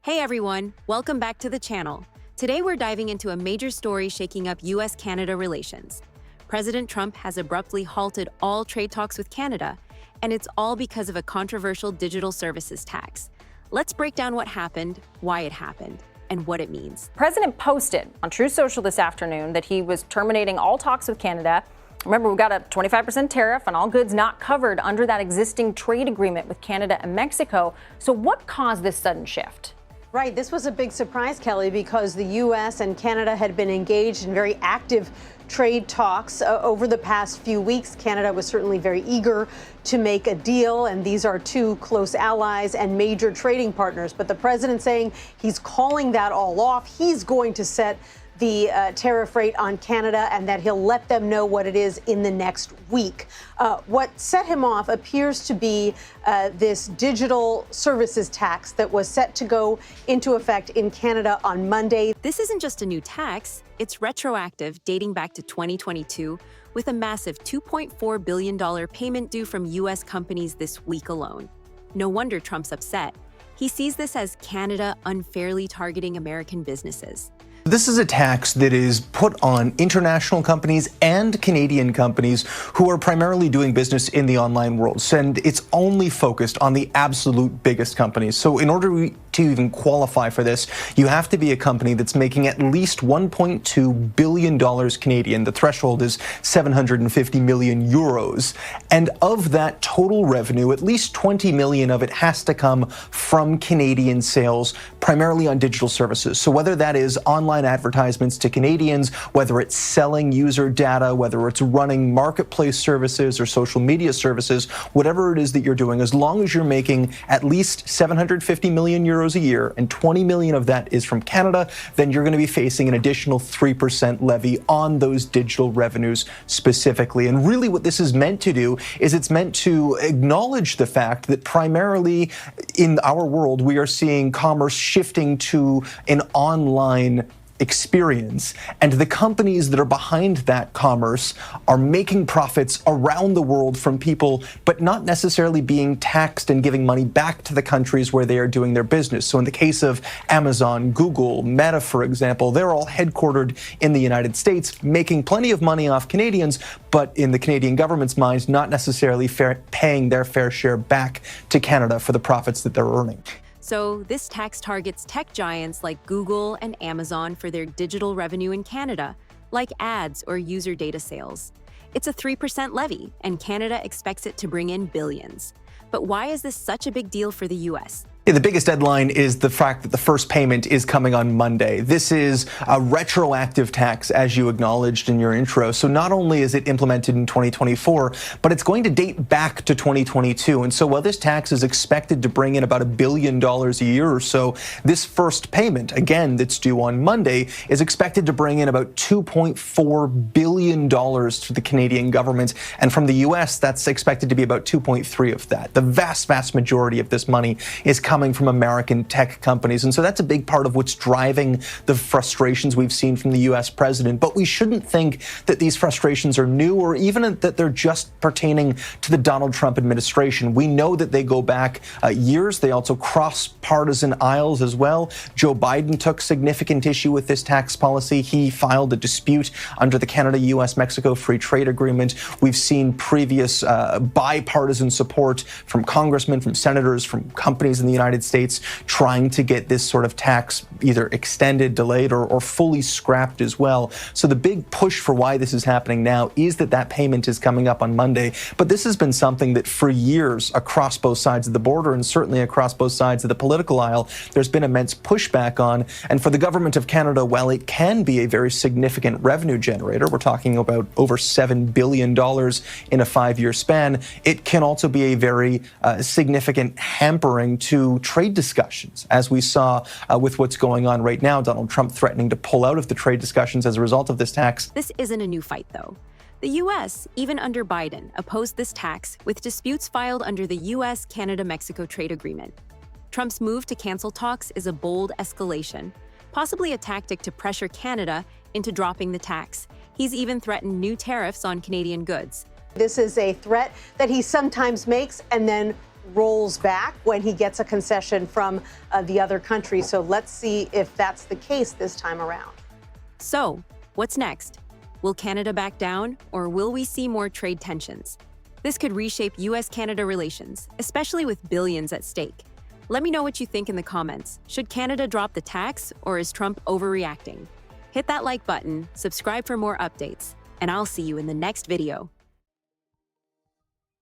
Hey everyone, welcome back to the channel. Today we're diving into a major story shaking up U.S. Canada relations. President Trump has abruptly halted all trade talks with Canada, and it's all because of a controversial digital services tax. Let's break down what happened, why it happened, and what it means. The president posted on Truth Social this afternoon that he was terminating all talks with Canada. Remember, we've got a 25% tariff on all goods not covered under that existing trade agreement with Canada and Mexico. So what caused this sudden shift? Right. This was a big surprise, Kelly, because the U.S. and Canada had been engaged in very active trade talks over the past few weeks. Canada was certainly very eager to make a deal, and these are two close allies and major trading partners. But the president saying he's calling that all off. He's going to set the tariff rate on Canada, and that he'll let them know what it is in the next week. What set him off appears to be this digital services tax that was set to go into effect in Canada on Monday. This isn't just a new tax, it's retroactive, dating back to 2022, with a massive $2.4 billion payment due from U.S. companies this week alone. No wonder Trump's upset. He sees this as Canada unfairly targeting American businesses. This is a tax that is put on international companies and Canadian companies who are primarily doing business in the online world. And it's only focused on the absolute biggest companies. So in order to even qualify for this, you have to be a company that's making at least $1.2 billion Canadian. The threshold is 750 million euros. And of that total revenue, at least 20 million of it has to come from Canadian sales, primarily on digital services. So whether that is online advertisements to Canadians, whether it's selling user data, whether it's running marketplace services or social media services, whatever it is that you're doing, as long as you're making at least 750 million euros a year and 20 million of that is from Canada, then you're going to be facing an additional 3% levy on those digital revenues specifically. And really what this is meant to do is it's meant to acknowledge the fact that primarily in our world, we are seeing commerce shifting to an online experience, and the companies that are behind that commerce are making profits around the world from people, but not necessarily being taxed and giving money back to the countries where they are doing their business. So in the case of Amazon, Google, Meta, for example, they're all headquartered in the United States, making plenty of money off Canadians, but in the Canadian government's mind, not necessarily paying their fair share back to Canada for the profits that they're earning. So this tax targets tech giants like Google and Amazon for their digital revenue in Canada, like ads or user data sales. It's a 3% levy, and Canada expects it to bring in billions. But why is this such a big deal for the U.S.? The biggest headline is the fact that the first payment is coming on Monday. This is a retroactive tax, as you acknowledged in your intro. So not only is it implemented in 2024, but it's going to date back to 2022. And so while this tax is expected to bring in about $1 billion a year or so, this first payment, again, that's due on Monday, is expected to bring in about $2.4 billion to the Canadian government. And from the U.S., that's expected to be about 2.3 of that. The vast majority of this money is coming from American tech companies. And so that's a big part of what's driving the frustrations we've seen from the U.S. president. But we shouldn't think that these frustrations are new or even that they're just pertaining to the Donald Trump administration. We know that they go back years. They also cross partisan aisles as well. Joe Biden took significant issue with this tax policy. He filed a dispute under the Canada-U.S.-Mexico Free Trade Agreement. We've seen previous bipartisan support from congressmen, from senators, from companies in the United States trying to get this sort of tax either extended, delayed, or fully scrapped as well. So the big push for why this is happening now is that payment is coming up on Monday. But this has been something that for years across both sides of the border and certainly across both sides of the political aisle, there's been immense pushback on. And for the government of Canada, while it can be a very significant revenue generator, we're talking about over $7 billion in a 5-year span, it can also be a very significant hampering to trade discussions, as we saw with what's going on right now, Donald Trump threatening to pull out of the trade discussions as a result of this tax. This isn't a new fight, though. The U.S., even under Biden, opposed this tax with disputes filed under the U.S. Canada-Mexico trade agreement. Trump's move to cancel talks is a bold escalation, possibly a tactic to pressure Canada into dropping the tax. He's even threatened new tariffs on Canadian goods. This is a threat that he sometimes makes and then rolls back when he gets a concession from the other country. So let's see if that's the case this time around. So, what's next? Will Canada back down, or will we see more trade tensions? This could reshape U.S. Canada relations, especially with billions at stake. Let me know what you think in the comments. Should Canada drop the tax, or is Trump overreacting? Hit that like button, subscribe for more updates, and I'll see you in the next video.